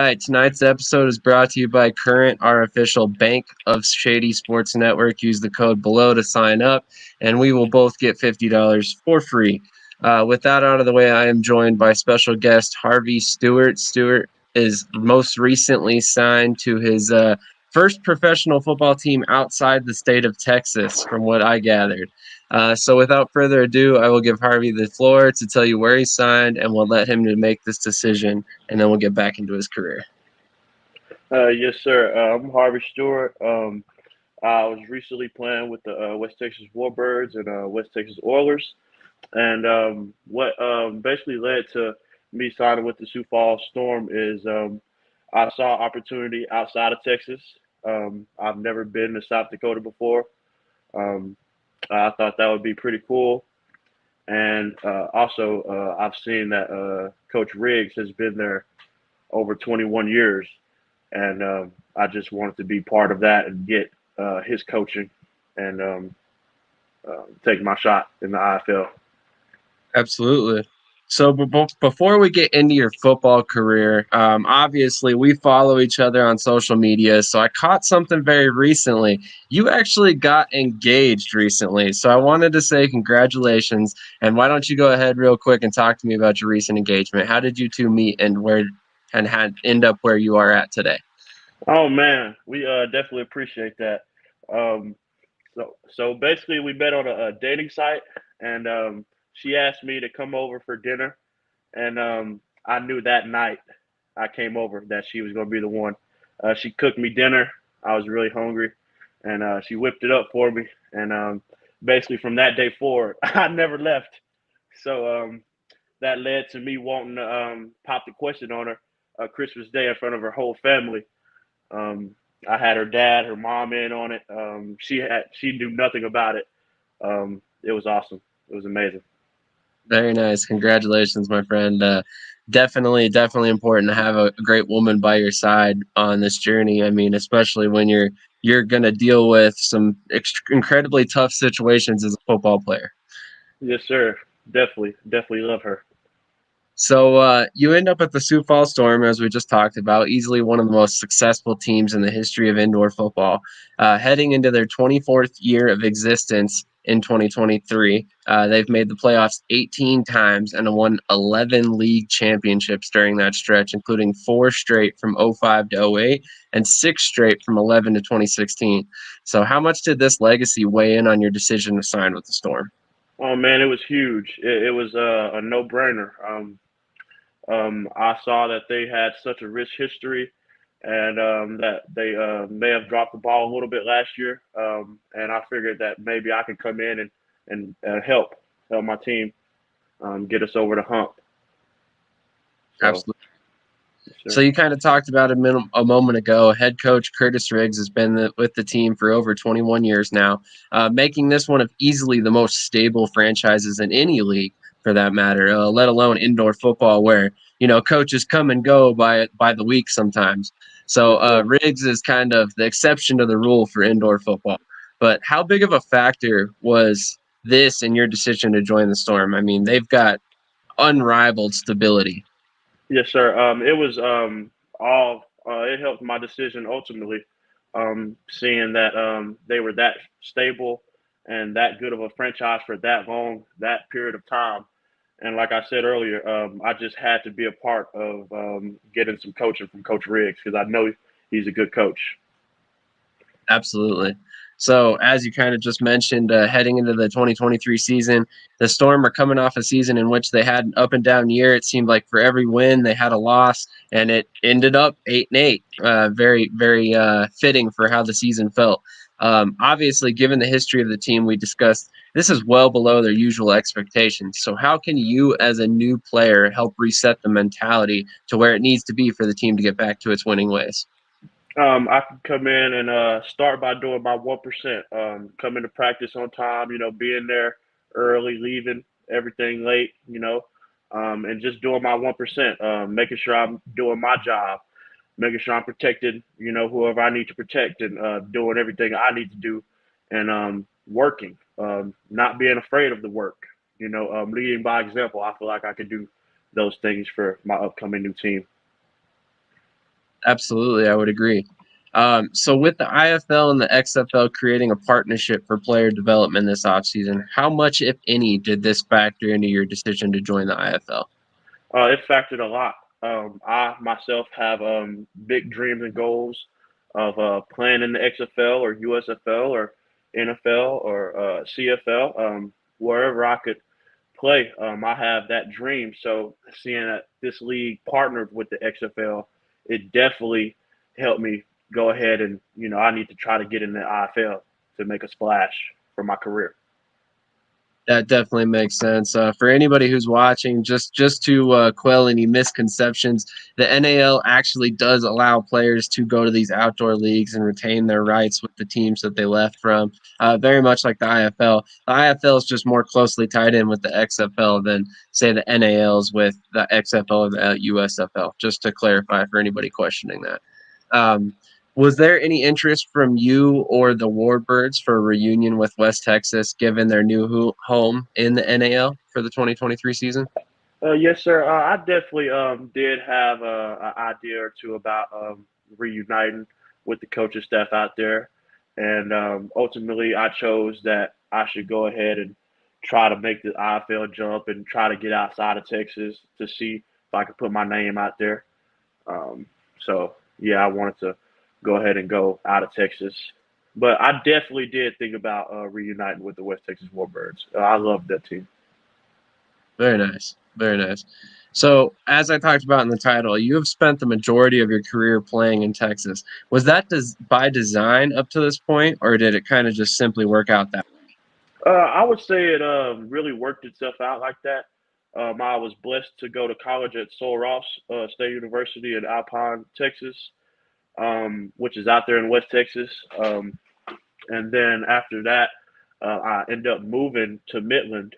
right, tonight's episode is brought to you by Current, our official bank of Shady Sports Network. Use the code below to sign up, and we will both get $50 for free. With that out of the way, I am joined by special guest Harvey Stewart. Stewart is most recently signed to his first professional football team outside the state of Texas, from what I gathered. So without further ado, I will give Harvey the floor to tell you where he signed, and we'll let him to make this decision, and then we'll get back into his career. Yes, sir. I'm Harvey Stewart. I was recently playing with the West Texas Warbirds and West Texas Oilers. And what basically led to me signing with the Sioux Falls Storm is I saw opportunity outside of Texas. I've never been to South Dakota before. Um, I thought that would be pretty cool. And also, I've seen that Coach Riggs has been there over 21 years. And I just wanted to be part of that and get his coaching and take my shot in the IFL. Absolutely. So before we get into your football career, obviously we follow each other on social media. So I caught something very recently. You actually got engaged recently. So I wanted to say congratulations. And why don't you go ahead real quick and talk to me about your recent engagement? How did you two meet and had end up where you are at today? Oh man, we definitely appreciate that. Um, so basically, we met on a dating site, and she asked me to come over for dinner, and I knew that night I came over that she was going to be the one. She cooked me dinner. I was really hungry, and she whipped it up for me. And basically, from that day forward, I never left. So that led to me wanting to pop the question on her Christmas Day in front of her whole family. um, I had her dad, her mom in on it. She knew nothing about it. It was awesome. It was amazing. Very nice. Congratulations, my friend. Definitely important to have a great woman by your side on this journey. I mean, especially when you're gonna deal with some incredibly tough situations as a football player. Yes, sir. Definitely love her. So you end up at the Sioux Falls Storm, as we just talked about, easily one of the most successful teams in the history of indoor football. Heading into their 24th year of existence in 2023, they've made the playoffs 18 times and won 11 league championships during that stretch, including 4 straight from '05 to '08 and 6 straight from '11 to 2016. So how much did this legacy weigh in on your decision to sign with the Storm? Oh man, it was huge. It was a no-brainer. I saw that they had such a rich history, and that they may have dropped the ball a little bit last year. And I figured that maybe I could come in and help my team get us over the hump. So, Absolutely. So sure. you kind of talked about it a moment ago. Head coach Curtis Riggs has been with the team for over 21 years now, making this one of easily the most stable franchises in any league, for that matter. Let alone indoor football, where coaches come and go by the week sometimes. So Yes, sir. Riggs is kind of the exception to the rule for indoor football. But how big of a factor was this in your decision to join the Storm? I mean, they've got unrivaled stability. Yes, sir. It was all. It helped my decision ultimately. Seeing that they were that stable and that good of a franchise for that long, that period of time. And like I said earlier, I just had to be a part of getting some coaching from Coach Riggs because I know he's a good coach. Absolutely. So, as you kind of just mentioned, heading into the 2023 season, the Storm are coming off a season in which they had an up and down year. It seemed like for every win they had a loss, and it ended up 8-8. Very fitting for how the season felt. Obviously, given the history of the team we discussed, this is well below their usual expectations. So, how can you, as a new player, help reset the mentality to where it needs to be for the team to get back to its winning ways? I can come in and start by doing my 1%. Come into practice on time, being there early, leaving everything late, and just doing my 1%, making sure I'm doing my job, making sure I'm protecting, whoever I need to protect, and doing everything I need to do, and working, not being afraid of the work, leading by example. I feel like I could do those things for my upcoming new team. Absolutely, I would agree. So with the IFL and the XFL creating a partnership for player development this offseason, how much, if any, did this factor into your decision to join the IFL? It factored a lot. I myself have big dreams and goals of playing in the XFL or USFL or NFL or CFL, wherever I could play. I have that dream. So seeing that this league partnered with the XFL, it definitely helped me go ahead and I need to try to get in the IFL to make a splash for my career. That definitely makes sense. For anybody who's watching, just to quell any misconceptions, the NAL actually does allow players to go to these outdoor leagues and retain their rights with the teams that they left from. Very much like the IFL. The IFL is just more closely tied in with the XFL than, say, the NALs with the XFL or the USFL. Just to clarify for anybody questioning that. Um, was there any interest from you or the Warbirds for a reunion with West Texas, given their new home in the NAL for the 2023 season? Yes, sir. I definitely did have an idea or two about reuniting with the coaching staff out there, and ultimately I chose that I should go ahead and try to make the IFL jump and try to get outside of Texas to see if I could put my name out there. Um, so yeah, I wanted to go ahead and go out of Texas, but I definitely did think about reuniting with the West Texas Warbirds. I love that team. Very nice. Very nice. So, as I talked about in the title, you have spent the majority of your career playing in Texas. Was that by design up to this point, or did it kind of just simply work out that way? I would say it really worked itself out like that. I was blessed to go to college at Sul Ross State University in Alpine, Texas, which is out there in West Texas. And then after that, I ended up moving to Midland,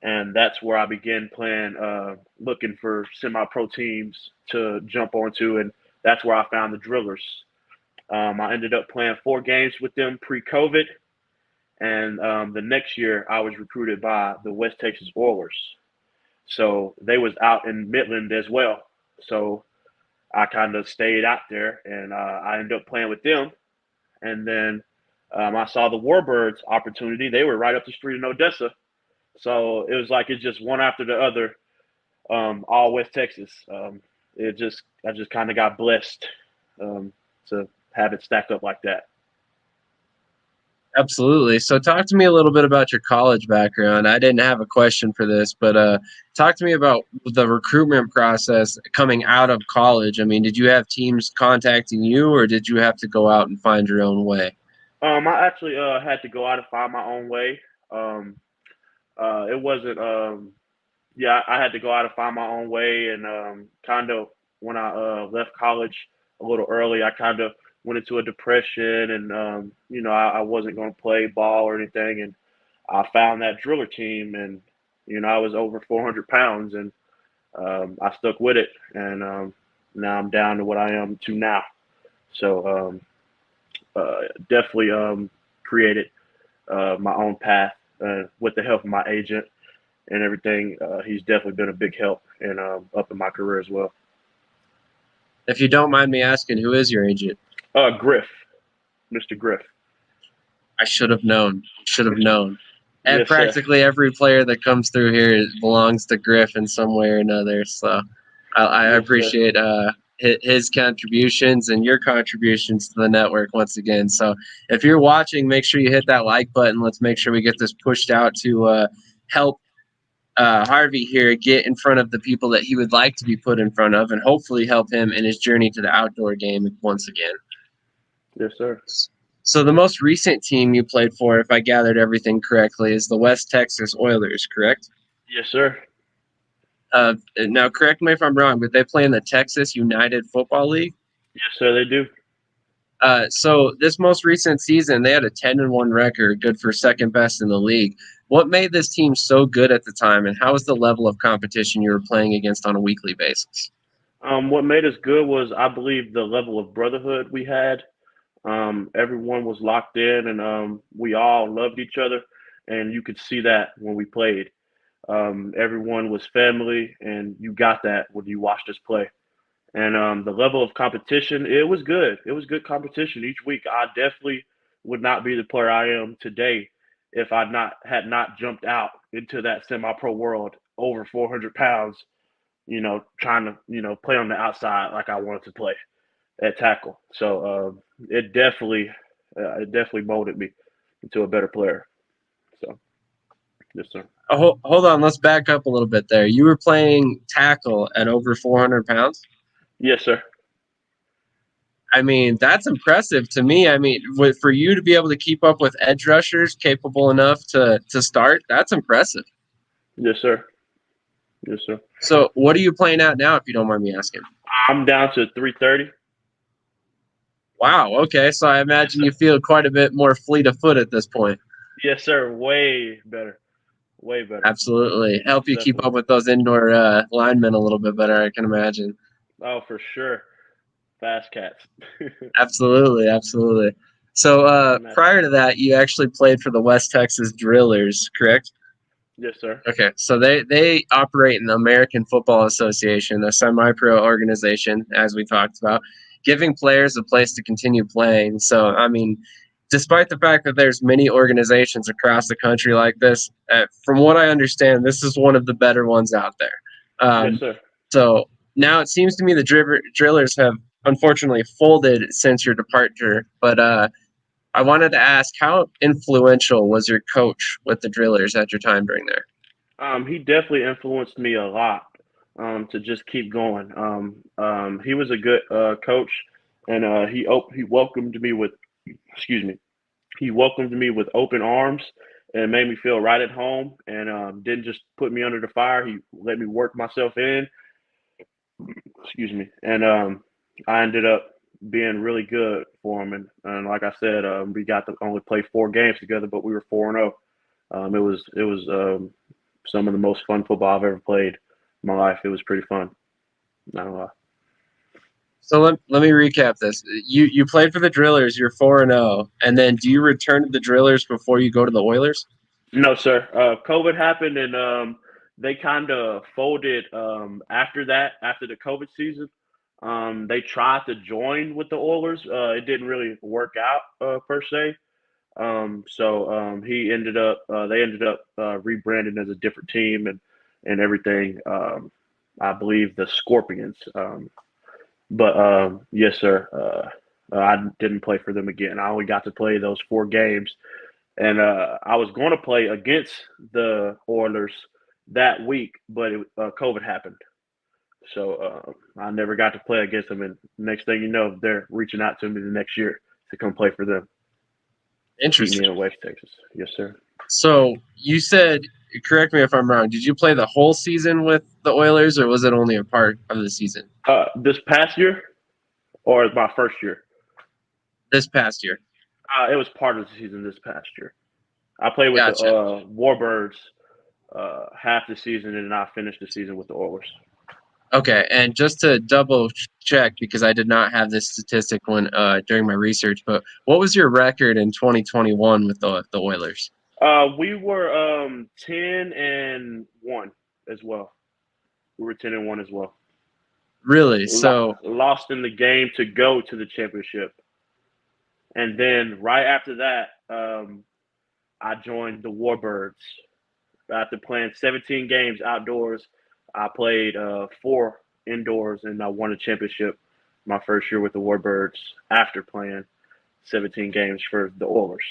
and that's where I began playing, looking for semi-pro teams to jump onto, and that's where I found the Drillers. I ended up playing 4 games with them pre-COVID, and the next year I was recruited by the West Texas Oilers. So they was out in Midland as well. So I kind of stayed out there, and I ended up playing with them. And then I saw the Warbirds opportunity. They were right up the street in Odessa. So it was like it's just one after the other, all West Texas. I just kind of got blessed to have it stacked up like that. Absolutely. So talk to me a little bit about your college background. I didn't have a question for this, but talk to me about the recruitment process coming out of college. I mean, did you have teams contacting you, or did you have to go out and find your own way? I actually had to go out and find my own way. Um, it wasn't. Yeah, I had to go out and find my own way, and kind of when I left college a little early, I kind of went into a depression, and I wasn't going to play ball or anything, and I found that driller team, and I was over 400 pounds, and I stuck with it, and now I'm down to what I am to now. So definitely created my own path with the help of my agent and everything. He's definitely been a big help and up in my career as well. If you don't mind me asking, who is your agent? Griff, Mr. Griff. I should have known. Should have known. And Yes, sir. practically every player that comes through here belongs to Griff in some way or another. So I Yes, sir. appreciate his contributions and your contributions to the network once again. So if you're watching, make sure you hit that like button. Let's make sure we get this pushed out to help Harvey here get in front of the people that he would like to be put in front of and hopefully help him in his journey to the outdoor game once again. Yes, sir. So the most recent team you played for, if I gathered everything correctly, is the West Texas Oilers, correct? Yes, sir. Now, correct me if I'm wrong, but they play in the Texas United Football League. Yes, sir. They do. So this most recent season, they had a 10-1 record, good for second best in the league. What made this team so good at the time, and how was the level of competition you were playing against on a weekly basis? What made us good was, I believe, the level of brotherhood we had. Everyone was locked in, and we all loved each other, and you could see that when we played. Everyone was family, and you got that when you watched us play. And the level of competition, it was good. It was good competition each week. I definitely would not be the player I am today if I not had not jumped out into that semi-pro world over 400 pounds. Trying to play on the outside like I wanted to play at tackle. So it definitely molded me into a better player. So yes, sir. Hold on, let's back up a little bit there. You were playing tackle at over 400 pounds? Yes, sir. I mean, that's impressive to me. I mean, for you to be able to keep up with edge rushers capable enough to start, that's impressive. Yes, sir. Yes, sir. So, what are you playing at now, if you don't mind me asking? I'm down to 330. Wow. Okay. So, I imagine you feel quite a bit more fleet of foot at this point. Yes, sir. Way better. Way better. Absolutely. Help you keep up with those indoor linemen a little bit better, I can imagine. Oh, for sure. Fast cats. Absolutely. Absolutely. So, prior to that, you actually played for the West Texas Drillers, correct? Yes, sir. Okay, so they operate in the American Football Association, a semi-pro organization, as we talked about, giving players a place to continue playing. So, I mean, despite the fact that there's many organizations across the country like this, from what I understand, this is one of the better ones out there. Yes, sir. So now it seems to me the Drillers have unfortunately folded since your departure, but I wanted to ask, how influential was your coach with the Drillers at your time during there? He definitely influenced me a lot to just keep going. He was a good coach, and he welcomed me with, excuse me, he welcomed me with open arms and made me feel right at home, and didn't just put me under the fire. He let me work myself in. Excuse me, and I ended up being really good for him. And like I said, we got to only play 4 games together, but we were 4-0. It was some of the most fun football I've ever played in my life. It was pretty fun. Not gonna lie. So let me recap this. You played for the Drillers, you're 4-0, and then do you return to the Drillers before you go to the Oilers? No, sir. COVID happened, and they kind of folded after that. After the COVID season, they tried to join with the Oilers. It didn't really work out per se. So he ended up. They ended up rebranding as a different team and everything. I believe the Scorpions. But yes, sir. I didn't play for them again. I only got to play those 4 games, and I was going to play against the Oilers that week, but COVID happened, so I never got to play against them. And next thing you know, they're reaching out to me the next year to come play for them. Keep me Interesting. in West Texas. Yes, sir. So you said, correct me if I'm wrong, did you play the whole season with the Oilers, or was it only a part of the season? This past year, or my first year? This past year. It was part of the season this past year. I played with the Gotcha. Warbirds half the season, and I finished the season with the Oilers. Okay, and just to double check, because I did not have this statistic when during my research, but what was your record in 2021 with the Oilers? We were 10-1 as well. We were 10-1 as well. Really? So Lost in the game to go to the championship, and then right after that, I joined the Warbirds. After playing 17 games outdoors, I played 4 indoors, and I won a championship my first year with the Warbirds after playing 17 games for the Oilers.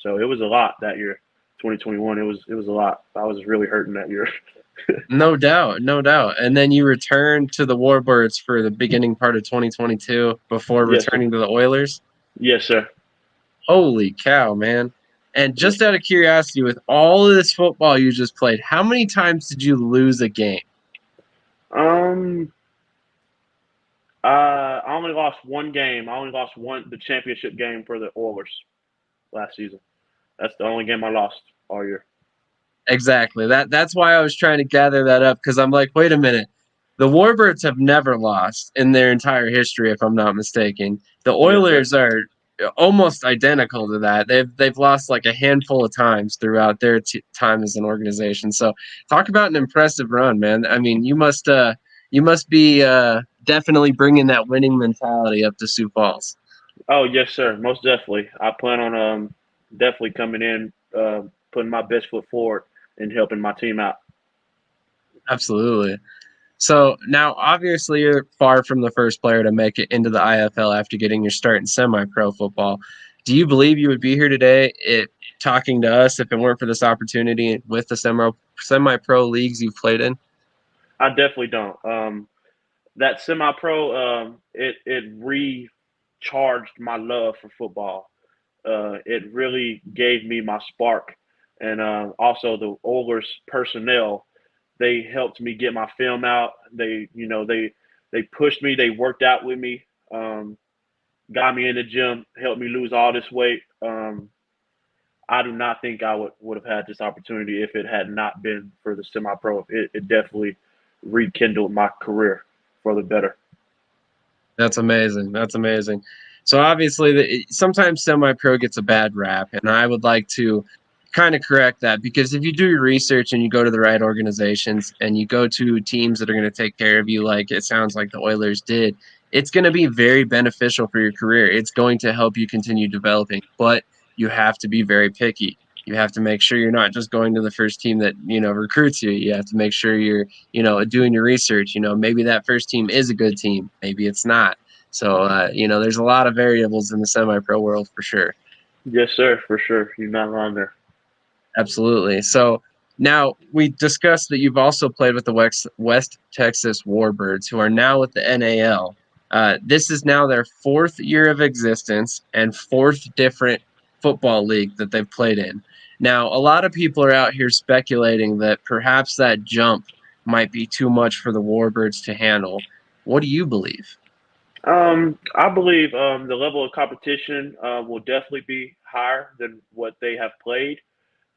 So it was a lot that year, 2021. It was a lot. I was really hurting that year. no doubt, no doubt. And then you returned to the Warbirds for the beginning part of 2022 before Yes, sir. returning to the Oilers. Yes, sir. Holy cow, man. And just out of curiosity, with all of this football you just played, how many times did you lose a game? I only lost 1 game. I only lost the championship game for the Oilers last season. That's the only game I lost all year. Exactly. That's why I was trying to gather that up, because I'm like, wait a minute. The Warbirds have never lost in their entire history, if I'm not mistaken. The Oilers are almost identical to that. They've lost like a handful of times throughout their time as an organization. So talk about an impressive run, man. I mean, you must be definitely bringing that winning mentality up to Sioux Falls. Oh yes, sir. Most definitely. I plan on definitely coming in, putting my best foot forward and helping my team out. Absolutely. So now, obviously, you're far from the first player to make it into the IFL after getting your start in semi-pro football. Do you believe you would be here today, talking to us, if it weren't for this opportunity with the semi-pro leagues you've played in? I definitely don't. That semi-pro, it recharged my love for football. It really gave me my spark, and also the Oilers personnel. They helped me get my film out. They pushed me. They worked out with me. Got me in the gym. Helped me lose all this weight. I do not think I would have had this opportunity if it had not been for the semi-pro. It definitely rekindled my career for the better. That's amazing. That's amazing. So obviously, sometimes semi-pro gets a bad rap, and I would like to kind of correct that, because if you do your research and you go to the right organizations and you go to teams that are going to take care of you, like it sounds like the Oilers did, it's going to be very beneficial for your career. It's going to help you continue developing, but you have to be very picky. You have to make sure you're not just going to the first team that, recruits you. You have to make sure you're, doing your research. Maybe that first team is a good team, maybe it's not. So, there's a lot of variables in the semi-pro world for sure. Yes, sir, for sure. You're not wrong there. Absolutely. So now we discussed that you've also played with the West Texas Warbirds, who are now with the NAL. This is now their fourth year of existence and fourth different football league that they've played in. Now, a lot of people are out here speculating that perhaps that jump might be too much for the Warbirds to handle. What do you believe? I believe the level of competition will definitely be higher than what they have played.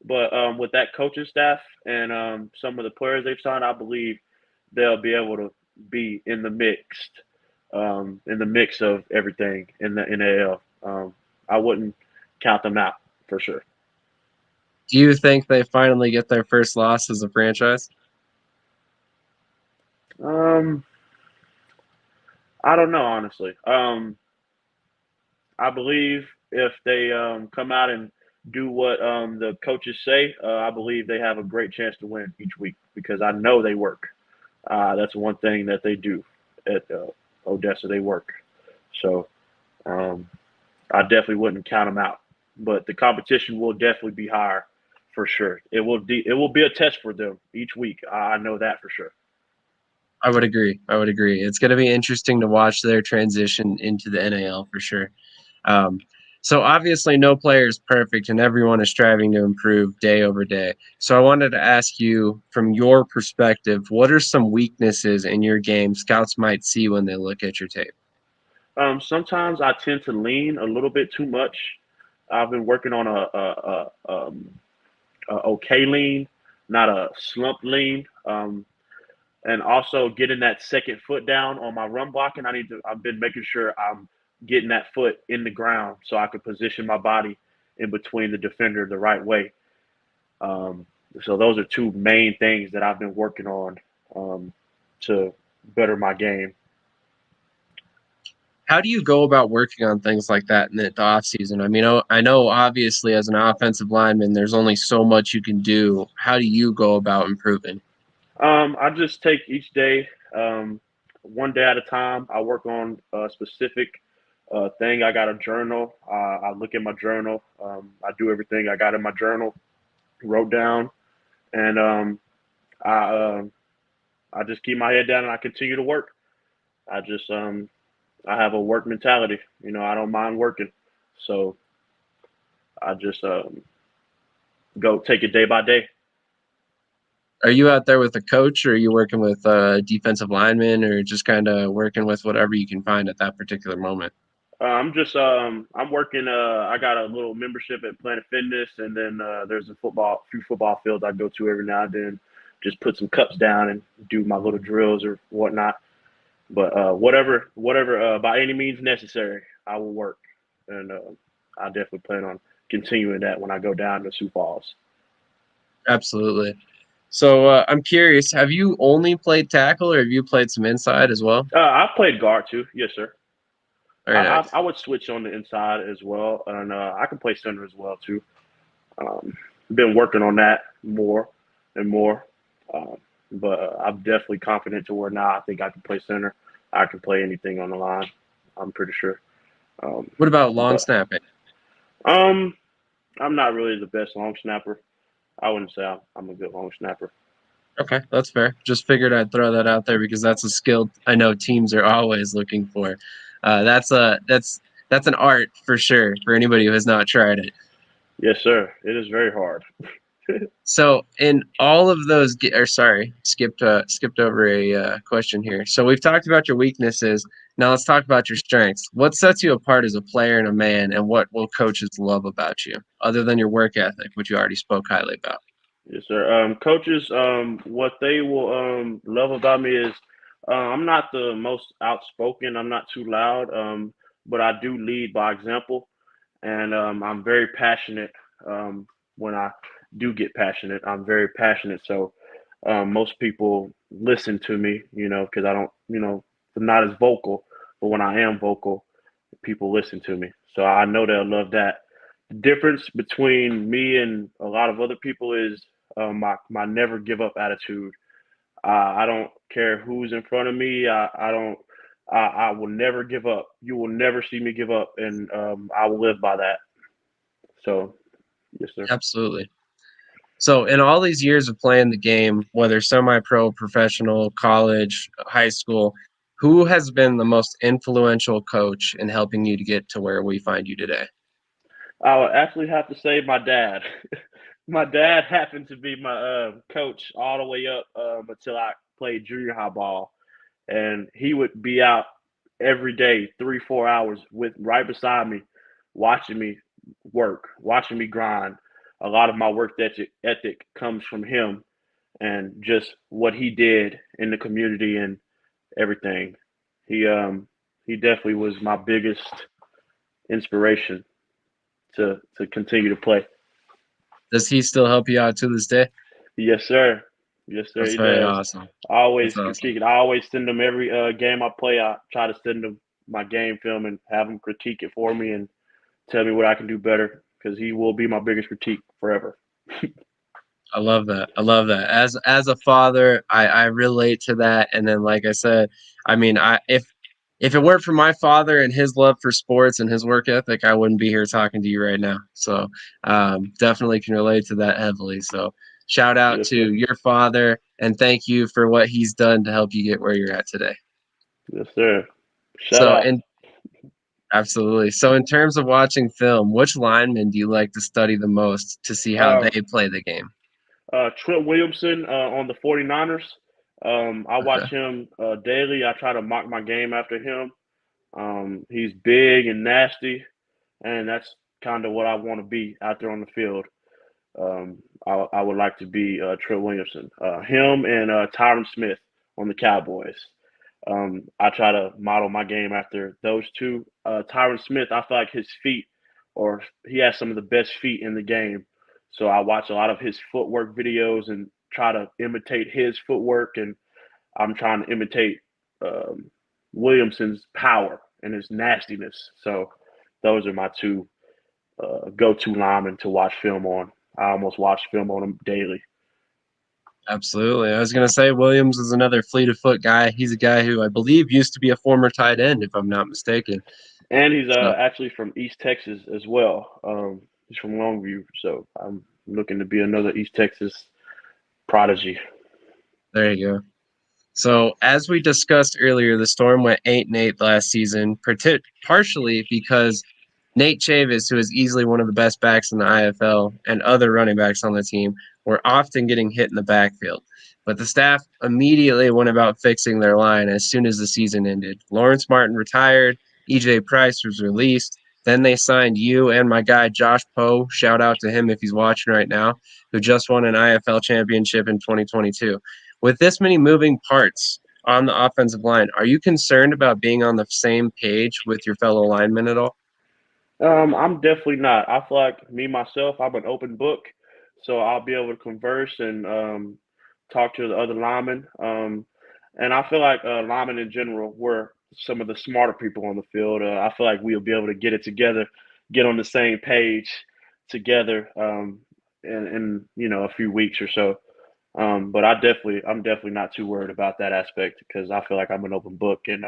But with that coaching staff and some of the players they've signed, I believe they'll be able to be in the mix of everything in the NAL. I wouldn't count them out for sure. Do you think they finally get their first loss as a franchise? Um, I don't know honestly. I believe if they come out and do what the coaches say, I believe they have a great chance to win each week because I know they work. That's one thing that they do at Odessa. They work. So um, I definitely wouldn't count them out. But the competition will definitely be higher for sure. It will be a test for them each week. I know that for sure. I would agree. I would agree. It's going to be interesting to watch their transition into the NAL for sure. Um, so obviously, no player is perfect, and everyone is striving to improve day over day. So I wanted to ask you, from your perspective, what are some weaknesses in your game scouts might see when they look at your tape? Sometimes I tend to lean a little bit too much. I've been working on a okay lean, not a slump lean. And also getting that second foot down on my run blocking. I've been making sure I'm getting that foot in the ground so I can position my body in between the defender the right way. Um, so those are two main things that I've been working on to better my game. How do you go about working on things like that in the off season? I mean, I know obviously as an offensive lineman, there's only so much you can do. How do you go about improving? I just take each day, one day at a time. I work on a specific thing. I got a journal. I look at my journal. I do everything I got in my journal, wrote down, and I uh, I just keep my head down and I continue to work. I just I have a work mentality. I don't mind working, so I just go take it day by day. Are you out there with a coach, or are you working with defensive linemen, or just kind of working with whatever you can find at that particular moment? I'm working. I got a little membership at Planet Fitness, and then there's few football fields I go to every now and then. Just put some cups down and do my little drills or whatnot. But whatever, by any means necessary, I will work, and I definitely plan on continuing that when I go down to Sioux Falls. Absolutely. So I'm curious, have you only played tackle or have you played some inside as well? I played guard too. Yes, sir. Very nice. I would switch on the inside as well, and I can play center as well too. Um, been working on that more and more, um, but I'm definitely confident to where now I think I can play center. I can play anything on the line. I'm pretty sure. Um, What about long but snapping? um, I'm not really the best long snapper. I wouldn't say I'm a good long snapper. Okay, that's fair. Just figured I'd throw that out there because that's a skill I know teams are always looking for. That's an art for sure for anybody who has not tried it. Yes, sir. It is very hard. So in all of those, or sorry, skipped over a question here. So we've talked about your weaknesses. Now let's talk about your strengths. What sets you apart as a player and a man, and what will coaches love about you, other than your work ethic, which you already spoke highly about? Yes, sir. Coaches, what they will love about me is I'm not the most outspoken. I'm not too loud, but I do lead by example, and I'm very passionate. When I do get passionate, I'm very passionate. So most people listen to me, because I don't, I'm not as vocal, but when I am vocal, people listen to me. So I know they'll love that. The difference between me and a lot of other people is my never give up attitude. I don't care who's in front of me. I don't. I will never give up. You will never see me give up, and I will live by that. So, yes, sir. Absolutely. So in all these years of playing the game, whether semi-pro, professional, college, high school, who has been the most influential coach in helping you to get to where we find you today? I would actually have to say my dad. My dad happened to be my coach all the way up until I played junior high ball, and he would be out every day, 3 4 hours with right beside me, watching me work, watching me grind. A lot of my work ethic comes from him and just what he did in the community and everything. He um he definitely was my biggest inspiration to continue to play. Does he still help you out to this day? Yes, sir. Yes, sir. That's He very does. awesome. I always That's critique awesome. it. I always send him every game I play. I try to send him my game film and have him critique it for me and tell me what I can do better because he will be my biggest critique forever. I love that. I love that. As a father, I relate to that. And then, like I said, I mean, I if it weren't for my father and his love for sports and his work ethic, I wouldn't be here talking to you right now. So definitely can relate to that heavily. So shout out Yes, sir. to your father and thank you for what he's done to help you get where you're at today. Yes, sir. Shout So out. in absolutely. So in terms of watching film, which linemen do you like to study the most to see how Uh, they play the game? Trent Williamson on the 49ers. I watch Okay. him daily. I try to mock my game after him. He's big and nasty, and that's kind of what I want to be out there on the field. I would like to be Trent Williamson, him and Tyron Smith on the Cowboys. I try to model my game after those two. Tyron Smith, I feel like his feet, or he has some of the best feet in the game. So I watch a lot of his footwork videos and try to imitate his footwork, and I'm trying to imitate um, Williamson's power and his nastiness. So those are my two go-to linemen to watch film on. I almost watch film on them daily. Absolutely. I was going to say Williams is another fleet of foot guy. He's a guy who I believe used to be a former tight end, if I'm not mistaken. And he's So actually from East Texas as well. He's from Longview, so I'm looking to be another East Texas prodigy. there you go. So as we discussed earlier, the Storm went 8-8 last season, partially because Nate Chavis, who is easily one of the best backs in the IFL, and other running backs on the team, were often getting hit in the backfield. But the staff immediately went about fixing their line as soon as the season ended. Lawrence Martin retired, EJ Price was released. Then they signed you and my guy Josh Poe. Shout out to him if he's watching right now, who just won an IFL championship in 2022. With this many moving parts on the offensive line, are you concerned about being on the same page with your fellow linemen at all? I'm definitely not. I feel like me myself, I'm an open book, so I'll be able to converse and talk to the other linemen. And I feel like linemen in general were some of the smarter people on the field. I feel like we'll be able to get it together, get on the same page together in a few weeks or so. But I'm definitely not too worried about that aspect because I feel like I'm an open book and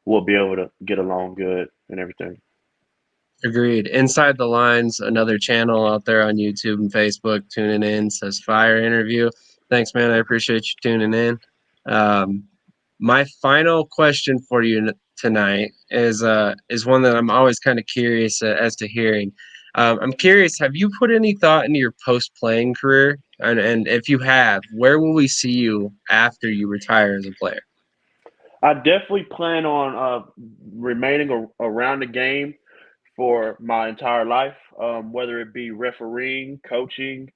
we'll be able to get along good and everything. Agreed. Inside the Lines, another channel out there on YouTube and Facebook, tuning in, says fire interview. Thanks, man. I appreciate you tuning in. My final question for you tonight is one that I'm always kind of curious as to hearing. I'm curious, have you put any thought into your post-playing career? And if you have, where will we see you after you retire as a player? I definitely plan on remaining around the game for my entire life, whether it be refereeing, coaching,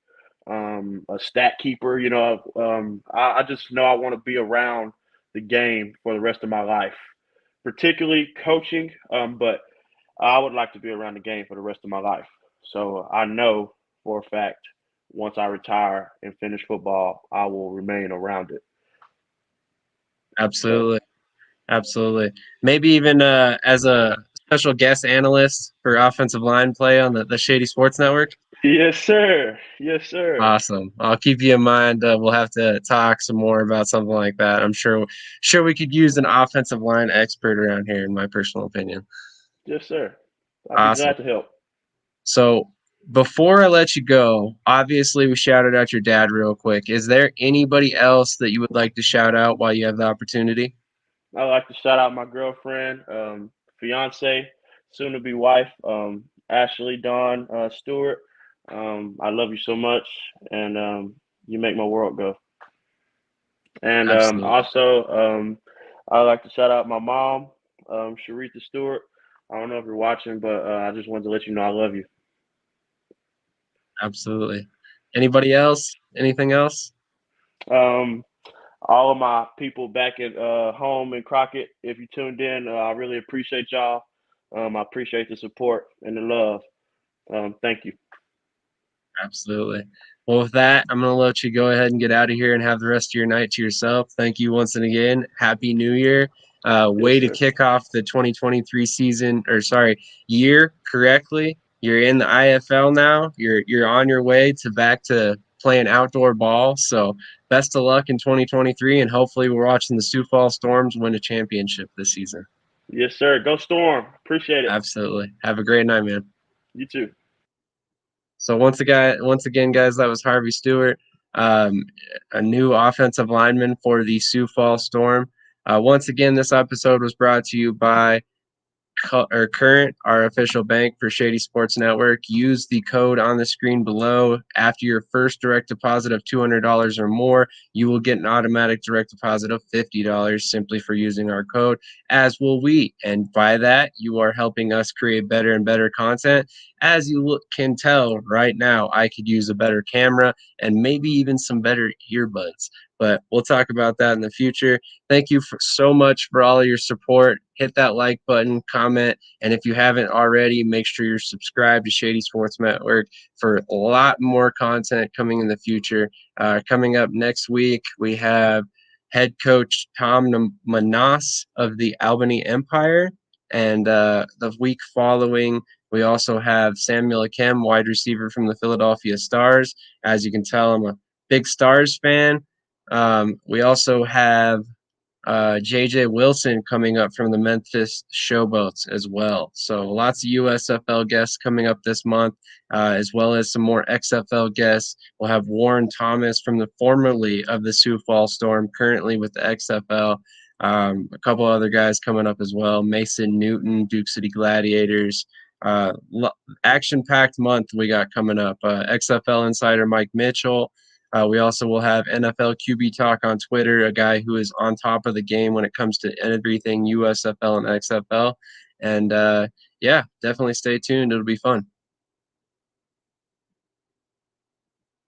a stat keeper. I just know I want to be around the game for the rest of my life, particularly coaching. But I would like to be around the game for the rest of my life. So I know for a fact once I retire and finish football, I will remain around it. So Absolutely. Absolutely. Maybe even as a special guest analyst for offensive line play on the Shady Sports Network. yes, sir. Yes, sir. Awesome. I'll keep you in mind. We'll have to talk some more about something like that. I'm sure we could use an offensive line expert around here, in my personal opinion. Yes, sir. I'd be Awesome. glad to help. So before I let you go, obviously we shouted out your dad real quick. Is there anybody else that you would like to shout out while you have the opportunity? I'd like to shout out my girlfriend, fiance, soon to be wife, Ashley Dawn Stewart. I love you so much, and you make my world go. And Absolutely. I'd like to shout out my mom, Sharitha Stewart. I don't know if you're watching, but I just wanted to let you know I love you. Absolutely. Anybody else? Anything else? Um, all of my people back at home in Crockett, if you tuned in, I really appreciate y'all. I appreciate the support and the love. Thank you. Absolutely. Well, with that, I'm going to let you go ahead and get out of here and have the rest of your night to yourself. Thank you once and again. Happy New Year. Yes, Way to sir. kick off the 2023 year correctly. You're in the IFL now. You're on your way to back to playing outdoor ball. So best of luck in 2023, and hopefully we're watching the Sioux Falls Storms win a championship this season. Yes, sir. Go Storm. Appreciate it. Absolutely. Have a great night, man. You too. So once again, guys, that was Harvey Stewart, um, a new offensive lineman for the Sioux Falls Storm. Once again, this episode was brought to you by Current, our official bank for Shady Sports Network. Use the code on the screen below. After your first direct deposit of $200 or more, you will get an automatic direct deposit of $50 simply for using our code, as will we. And by that, you are helping us create better and better content. As you can tell right now, I could use a better camera and maybe even some better earbuds. But we'll talk about that in the future. Thank you so much for all of your support. Hit that like button, comment, and if you haven't already, make sure you're subscribed to Shady Sports Network for a lot more content coming in the future. Coming up next week, we have head coach Tom Manas of the Albany Empire, and the week following, we also have Samuel Akem, wide receiver from the Philadelphia Stars. As you can tell, I'm a big Stars fan. We also have JJ Wilson coming up from the Memphis Showboats as well. So lots of USFL guests coming up this month, as well as some more XFL guests. We'll have Warren Thomas from the formerly of the Sioux Falls Storm, currently with the XFL. A couple other guys coming up as well. Mason Newton, Duke City Gladiators. Action-packed month we got coming up. XFL insider Mike Mitchell. We also will have NFL QB Talk on Twitter, a guy who is on top of the game when it comes to everything USFL and XFL. And yeah, definitely stay tuned. It'll be fun.